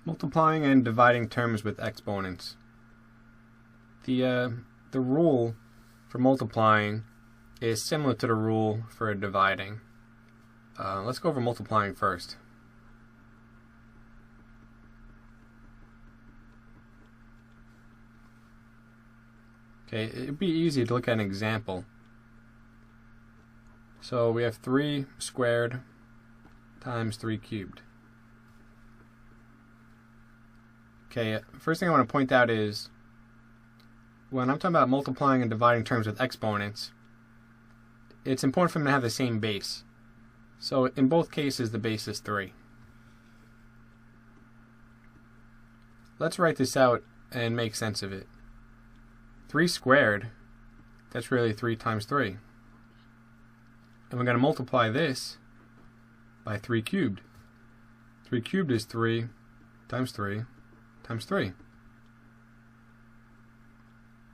Multiplying and dividing terms with exponents. The rule for multiplying is similar to the rule for dividing. Let's go over multiplying first. Okay, it'd be easy to look at an example. So we have 3 squared times 3 cubed. Okay, first thing I want to point out is when I'm talking about multiplying and dividing terms with exponents, it's important for them to have the same base. So in both cases, the base is 3. Let's write this out and make sense of it. 3 squared, that's really 3 times 3. And we're going to multiply this by 3 cubed. 3 cubed is 3 times 3 times 3.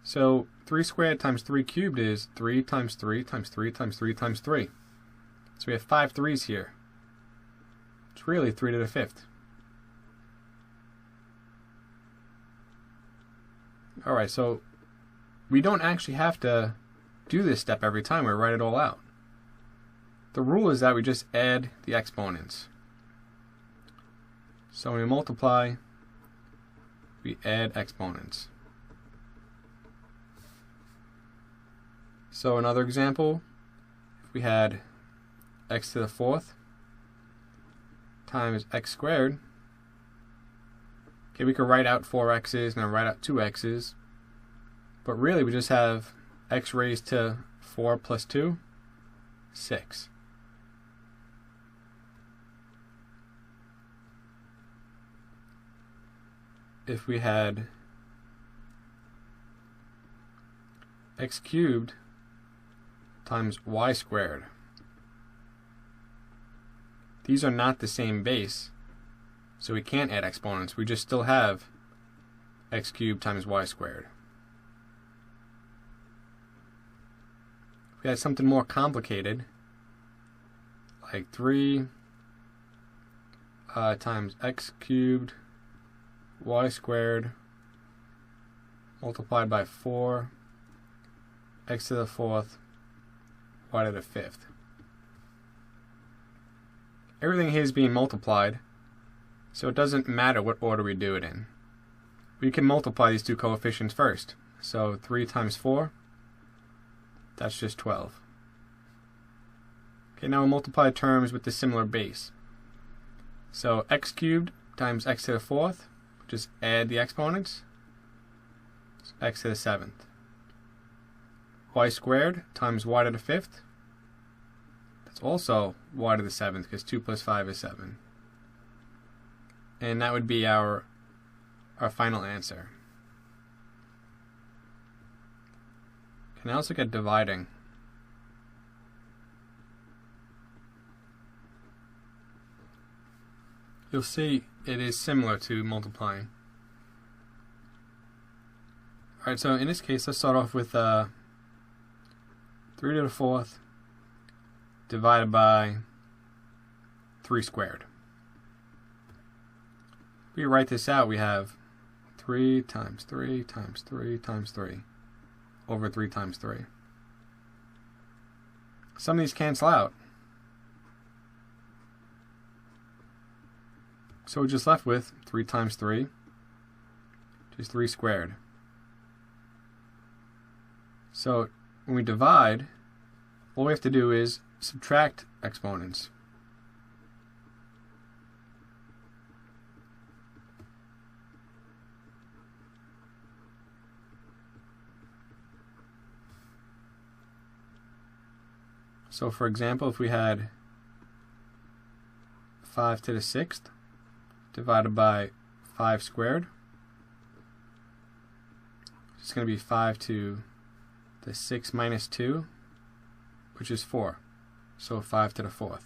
So 3 squared times 3 cubed is 3 times 3 times 3 times 3 times 3. So we have 5 3's here. It's really 3 to the 5th. Alright, so we don't actually have to do this step every time we write it all out. The rule is that we just add the exponents. So when we multiply, we add exponents. So another example, if we had x to the 4th times x squared, okay, we could write out 4x's and then write out 2x's, but really we just have x raised to 4 plus 2, 6. If we had x cubed times y squared, these are not the same base, so we can't add exponents. We just still have x cubed times y squared. If we had something more complicated, like 3 times x cubed y squared multiplied by 4 x to the 4th y to the 5th. Everything here is being multiplied, so it doesn't matter what order we do it in. We can multiply these two coefficients first. So 3 times 4, that's just 12. Okay, now we'll multiply terms with the similar base. So x cubed times x to the 4th, just add the exponents, it's x to the 7th. Y squared times y to the 5th, that's also y to the 7th, because 2 plus 5 is 7. And that would be our final answer. Okay, now let's look at dividing. You'll see it is similar to multiplying. Alright, so in this case, let's start off with 3 to the 4th divided by 3 squared. If we write this out, we have 3 times 3 times 3 times 3 over 3 times 3. Some of these cancel out. So we're just left with 3 times 3, which is 3 squared. So when we divide, all we have to do is subtract exponents. So for example, if we had 5 to the 6th divided by 5 squared, it's going to be 5 to the 6 minus 2, which is 4. So 5 to the 4th.